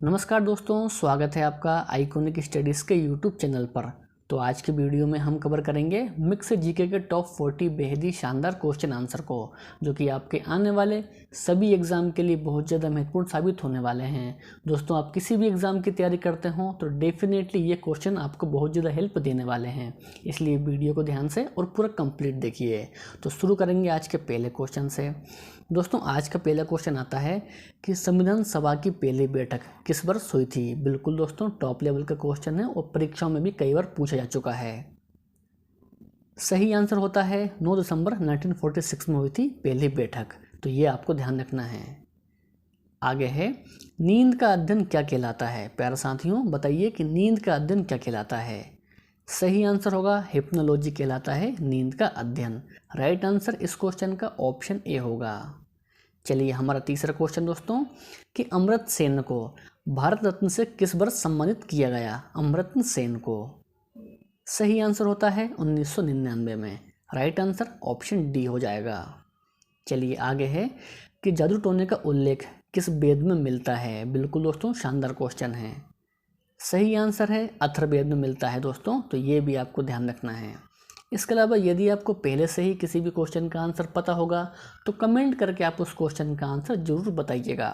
नमस्कार दोस्तों, स्वागत है आपका आइकॉनिक स्टडीज़ के यूट्यूब चैनल पर। तो आज की वीडियो में हम कवर करेंगे मिक्स जीके के टॉप 40 बेहद ही शानदार क्वेश्चन आंसर को, जो कि आपके आने वाले सभी एग्ज़ाम के लिए बहुत ज़्यादा महत्वपूर्ण साबित होने वाले हैं। दोस्तों, आप किसी भी एग्ज़ाम की तैयारी करते हो तो डेफिनेटली ये क्वेश्चन आपको बहुत ज़्यादा हेल्प देने वाले हैं, इसलिए वीडियो को ध्यान से और पूरा कंप्लीट देखिए। तो शुरू करेंगे आज के पहले क्वेश्चन से। दोस्तों, आज का पहला क्वेश्चन आता है कि संविधान सभा की पहली बैठक किस वर्ष हुई थी। बिल्कुल दोस्तों, टॉप लेवल का क्वेश्चन है और परीक्षाओं में भी कई बार पूछा जा चुका है। सही आंसर होता है 9 दिसंबर 1946 में हुई थी पहली बैठक। तो ये आपको ध्यान रखना है। आगे है, नींद का अध्ययन क्या कहलाता है। प्यारे साथियों, बताइए कि नींद का अध्ययन क्या कहलाता है। सही आंसर होगा हिप्नोलॉजी कहलाता है नींद का अध्ययन। राइट आंसर इस क्वेश्चन का ऑप्शन ए होगा। चलिए हमारा तीसरा क्वेश्चन दोस्तों, कि अमर्त्य सेन को भारत रत्न से किस वर्ष सम्मानित किया गया। अमर्त्य सेन को सही आंसर होता है 1999 में। राइट आंसर ऑप्शन डी हो जाएगा। चलिए आगे है, कि जादू टोने का उल्लेख किस वेद में मिलता है। बिल्कुल दोस्तों, शानदार क्वेश्चन है। सही आंसर है अथर्ववेद में मिलता है दोस्तों। तो ये भी आपको ध्यान रखना है। इसके अलावा यदि आपको पहले से ही किसी भी क्वेश्चन का आंसर पता होगा तो कमेंट करके आप उस क्वेश्चन का आंसर जरूर बताइएगा।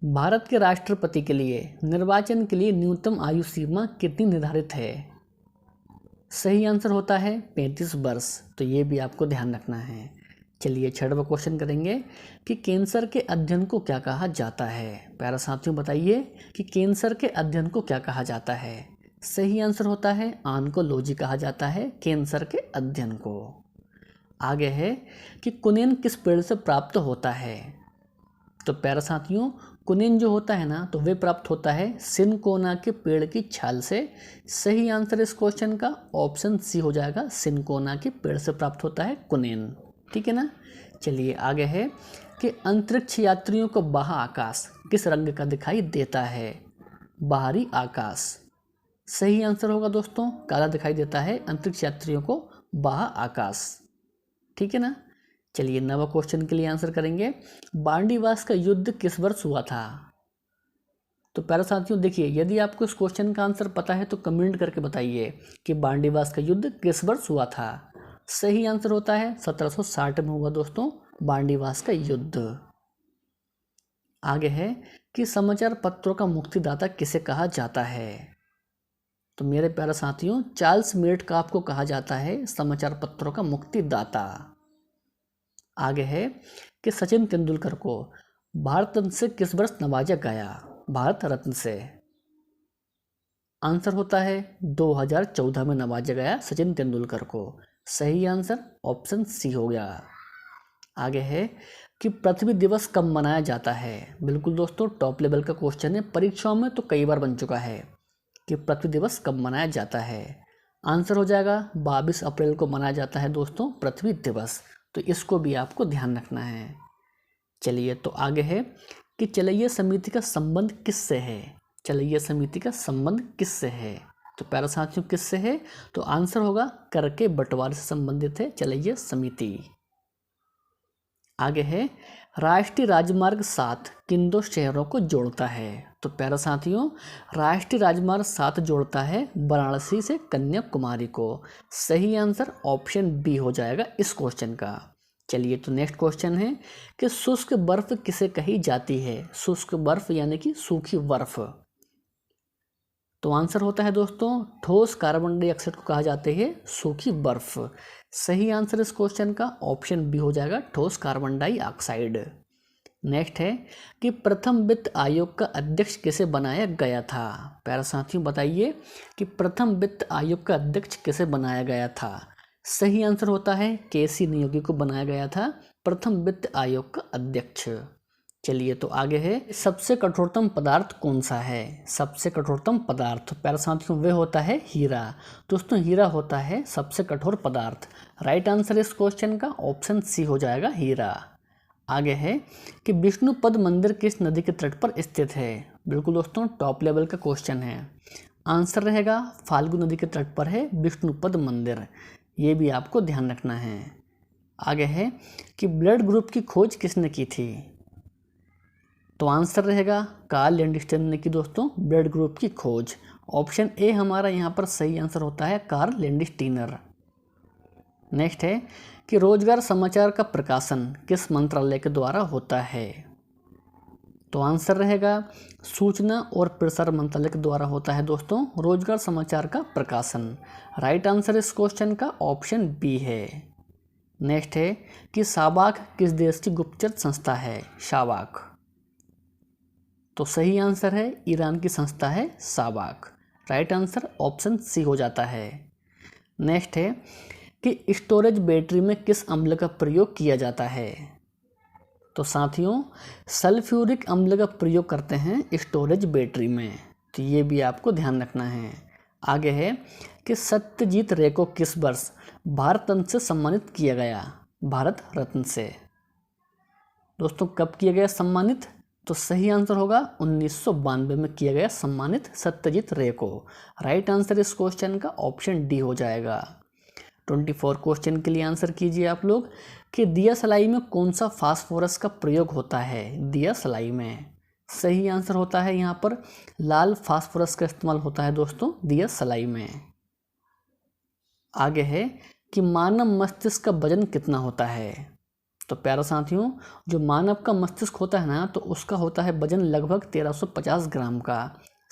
भारत के राष्ट्रपति के लिए निर्वाचन के लिए न्यूनतम आयु सीमा कितनी निर्धारित है। सही आंसर होता है 35 वर्ष। तो ये भी आपको ध्यान रखना है। चलिए छठवां क्वेश्चन करेंगे, कि कैंसर के अध्ययन को क्या कहा जाता है। प्यारे साथियों, बताइए कि कैंसर के अध्ययन को क्या कहा जाता है। सही आंसर होता है ऑन्कोलॉजी कहा जाता है कैंसर के अध्ययन को। आगे है, कि कुनेन किस पेड़ से प्राप्त होता है। तो प्यारे साथियों, कुनेन जो होता है ना, तो वे प्राप्त होता है सिनकोना के पेड़ की छाल से। सही आंसर इस क्वेश्चन का ऑप्शन सी हो जाएगा। सिनकोना के पेड़ से प्राप्त होता है कुनेन। ठीक है ना। चलिए आगे है, कि अंतरिक्ष यात्रियों को बाह्य आकाश किस रंग का दिखाई देता है। बाहरी आकाश सही आंसर होगा दोस्तों, काला दिखाई देता है अंतरिक्ष यात्रियों को बाह्य आकाश। ठीक है ना। चलिए नवा क्वेश्चन के लिए आंसर करेंगे, बांडीवास का युद्ध किस वर्ष हुआ था। तो प्यारे साथियों, देखिए यदि आपको इस क्वेश्चन का आंसर पता है तो कमेंट करके बताइए कि बांडीवास का युद्ध किस वर्ष हुआ था। सही आंसर होता है 1760 में हुआ दोस्तों बांडीवास का युद्ध। आगे है, कि समाचार पत्रों का मुक्तिदाता किसे कहा जाता है। तो मेरे प्यारे साथियों, चार्ल्स मेटकाफ को कहा जाता है समाचार पत्रों का मुक्तिदाता। आगे है, कि सचिन तेंदुलकर को भारत रत्न से किस वर्ष नवाजा गया। भारत रत्न से आंसर होता है 2014 में नवाजा गया सचिन तेंदुलकर को। सही आंसर ऑप्शन सी हो गया। आगे है, कि पृथ्वी दिवस कब मनाया जाता है। बिल्कुल दोस्तों, टॉप लेवल का क्वेश्चन है, परीक्षाओं में तो कई बार बन चुका है कि पृथ्वी दिवस कब मनाया जाता है। आंसर हो जाएगा 22 अप्रैल को मनाया जाता है दोस्तों पृथ्वी दिवस। तो इसको भी आपको ध्यान रखना है। चलिए तो आगे है, कि चलैया समिति का संबंध किससे है। चलैया समिति का संबंध किससे है। तो प्यारे साथियों, किससे है, तो आंसर होगा कर के बंटवारे से संबंधित है चलैया समिति। आगे है, राष्ट्रीय राजमार्ग 7 किन दो शहरों को जोड़ता है। तो प्यारे साथियों, राष्ट्रीय राजमार्ग 7 जोड़ता है वाराणसी से कन्याकुमारी को। सही आंसर ऑप्शन बी हो जाएगा इस क्वेश्चन का। चलिए तो नेक्स्ट क्वेश्चन है, कि शुष्क बर्फ किसे कही जाती है। शुष्क बर्फ यानी कि सूखी बर्फ। तो आंसर होता है दोस्तों ठोस कार्बन डाइऑक्साइड को कहा जाता है सूखी बर्फ। सही आंसर इस क्वेश्चन का ऑप्शन बी हो जाएगा ठोस कार्बन डाइऑक्साइड। नेक्स्ट है, कि प्रथम वित्त आयोग का अध्यक्ष किसे बनाया गया था। प्यारे साथियों, बताइए कि प्रथम वित्त आयोग का अध्यक्ष किसे बनाया गया था। सही आंसर होता है केसी नियोगी को बनाया गया था प्रथम वित्त आयोग का अध्यक्ष। चलिए तो आगे है, सबसे कठोरतम पदार्थ कौन सा है। सबसे कठोरतम पदार्थ प्यारे साथियों वह होता है हीरा। दोस्तों, हीरा होता है सबसे कठोर पदार्थ। राइट आंसर इस क्वेश्चन का ऑप्शन सी हो जाएगा हीरा। आगे है, कि विष्णुपद मंदिर किस नदी के तट पर स्थित है। बिल्कुल दोस्तों, टॉप लेवल का क्वेश्चन है। आंसर रहेगा फाल्गु नदी के तट पर है विष्णुपद मंदिर। ये भी आपको ध्यान रखना है। आगे है, कि ब्लड ग्रुप की खोज किसने की थी। तो आंसर रहेगा कार्ल लैंडस्टर ने की दोस्तों ब्लड ग्रुप की खोज। ऑप्शन ए हमारा यहाँ पर सही आंसर होता है कार्ल लैंडस्टीनर। नेक्स्ट है कि रोजगार समाचार का प्रकाशन किस मंत्रालय के द्वारा होता है। तो आंसर रहेगा सूचना और प्रसारण मंत्रालय के द्वारा होता है दोस्तों रोजगार समाचार का प्रकाशन। राइट आंसर इस क्वेश्चन का ऑप्शन बी है। नेक्स्ट है कि शाबाक किस देश की गुप्तचर संस्था है। शाबाक, तो सही आंसर है ईरान की संस्था है शाबाक। राइट आंसर ऑप्शन सी हो जाता है। नेक्स्ट है कि स्टोरेज बैटरी में किस अम्ल का प्रयोग किया जाता है। तो साथियों सल्फ्यूरिक अम्ल का प्रयोग करते हैं स्टोरेज बैटरी में, तो ये भी आपको ध्यान रखना है। आगे है कि सत्यजीत रे को किस वर्ष भारत रत्न से सम्मानित किया गया। भारत रत्न से दोस्तों कब किया गया सम्मानित। तो सही आंसर होगा 1992 में किया गया सम्मानित सत्यजीत रे को। राइट आंसर इस क्वेश्चन का ऑप्शन डी हो जाएगा। 24 क्वेश्चन के लिए आंसर कीजिए आप लोग कि दिया सलाई में कौन सा फास्फोरस का प्रयोग होता है। दिया सलाई में सही आंसर होता है यहाँ पर लाल फास्फोरस का इस्तेमाल होता है दोस्तों दिया सलाई में। आगे है कि मानव मस्तिष्क का वजन कितना होता है। तो प्यारे साथियों जो मानव का मस्तिष्क होता है ना तो उसका होता है वजन लगभग 1350 ग्राम का।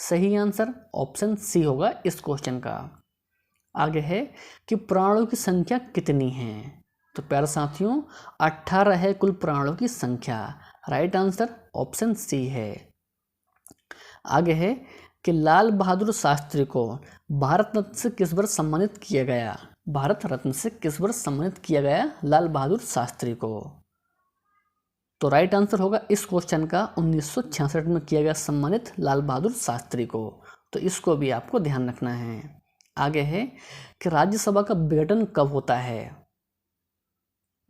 सही आंसर ऑप्शन सी होगा इस क्वेश्चन का। आगे है कि प्राणों की संख्या कितनी है। तो प्यारे साथियों 18 है कुल प्राणों की संख्या। राइट आंसर ऑप्शन सी है। आगे है कि लाल बहादुर शास्त्री को भारत रत्न से किस वर्ष सम्मानित किया गया। भारत रत्न से किस वर्ष सम्मानित किया गया लाल बहादुर शास्त्री को। तो राइट आंसर होगा इस क्वेश्चन का 1966 में किया गया सम्मानित लाल बहादुर शास्त्री को। तो इसको भी आपको ध्यान रखना है। आगे है कि राज्यसभा का विघटन कब होता है।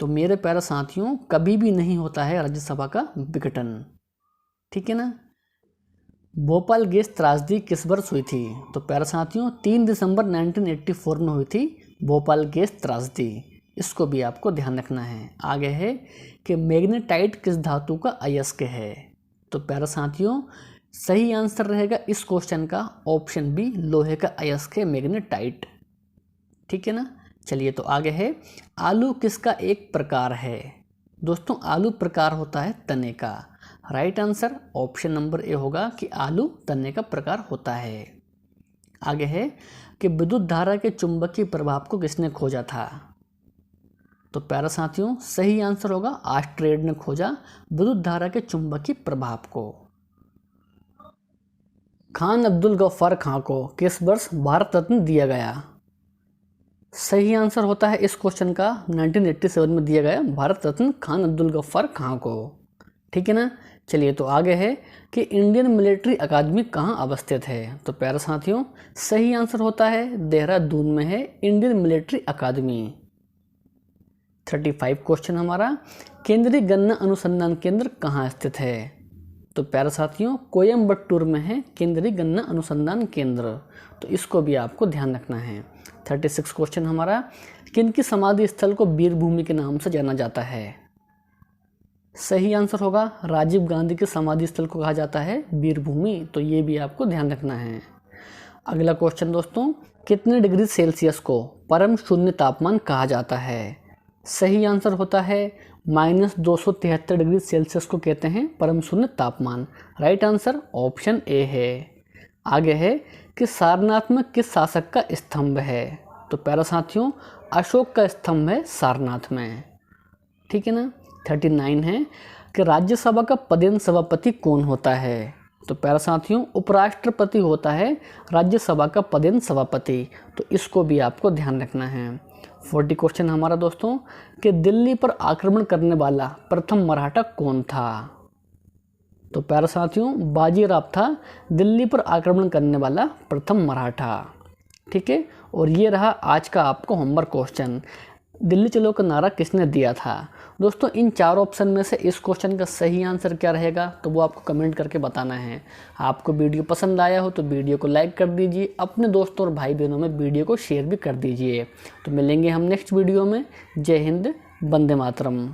तो मेरे प्यारे साथियों कभी भी नहीं होता है राज्यसभा का विघटन, ठीक है ना। भोपाल गैस त्रासदी किस वर्ष हुई थी। तो प्यारे साथियों 3 दिसंबर 1984 में हुई थी भोपाल गैस त्रासदी। इसको भी आपको ध्यान रखना है। आगे है कि मैग्नेटाइट किस धातु का अयस्क है। तो प्यारे साथियों सही आंसर रहेगा इस क्वेश्चन का ऑप्शन बी लोहे का अयस्क है मैग्नेटाइट, ठीक है ना। चलिए तो आगे है आलू किसका एक प्रकार है। दोस्तों आलू प्रकार होता है तने का। Right answer option number A होगा कि आलू तने का प्रकार होता है। आगे है कि विद्युत धारा के चुंबकीय प्रभाव को किसने खोजा था। तो प्यारे साथियों सही आंसर होगा ऑस्ट्रेड ने खोजा विद्युत धारा के चुंबकीय प्रभाव को। खान अब्दुल गफ्फार खां को किस वर्ष भारत रत्न दिया गया। सही आंसर होता है इस क्वेश्चन का 1987 में दिया गया भारत रत्न खान अब्दुल गफ्फार खां को, ठीक है ना। चलिए तो आगे है कि इंडियन मिलिट्री अकादमी कहाँ अवस्थित है। तो प्यारे साथियों सही आंसर होता है देहरादून में है इंडियन मिलिट्री अकादमी। 35 क्वेश्चन हमारा केंद्रीय गन्ना अनुसंधान केंद्र कहाँ स्थित है। तो प्यारे साथियों कोयम्बटूर में है केंद्रीय गन्ना अनुसंधान केंद्र। तो इसको भी आपको ध्यान रखना है। 36 क्वेश्चन हमारा किनकी समाधि स्थल को वीर भूमि के नाम से जाना जाता है। सही आंसर होगा राजीव गांधी के समाधि स्थल को कहा जाता है वीर भूमि। तो ये भी आपको ध्यान रखना है। अगला क्वेश्चन दोस्तों कितने डिग्री सेल्सियस को परम शून्य तापमान कहा जाता है। सही आंसर होता है -273 डिग्री सेल्सियस को कहते हैं परम शून्य तापमान। राइट आंसर ऑप्शन ए है। आगे है कि सारनाथ में किस शासक का स्तंभ है। तो प्यारे साथियों अशोक का स्तंभ है सारनाथ में, ठीक है ना। 39 है कि राज्यसभा का पदेन सभापति कौन होता है। तो प्यारे साथियों उपराष्ट्रपति होता है राज्यसभा का पदेन सभापति। तो इसको भी आपको ध्यान रखना है। 40 क्वेश्चन हमारा दोस्तों कि दिल्ली पर आक्रमण करने वाला प्रथम मराठा कौन था। तो प्यारे साथियों बाजीराव था दिल्ली पर आक्रमण करने वाला प्रथम मराठा, ठीक है। और ये रहा आज का आपको होमवर्क क्वेश्चन। दिल्ली चलो का नारा किसने दिया था। दोस्तों इन 4 ऑप्शन में से इस क्वेश्चन का सही आंसर क्या रहेगा तो वो आपको कमेंट करके बताना है। आपको वीडियो पसंद आया हो तो वीडियो को लाइक कर दीजिए, अपने दोस्तों और भाई बहनों में वीडियो को शेयर भी कर दीजिए। तो मिलेंगे हम नेक्स्ट वीडियो में। जय हिंद, वंदे मातरम।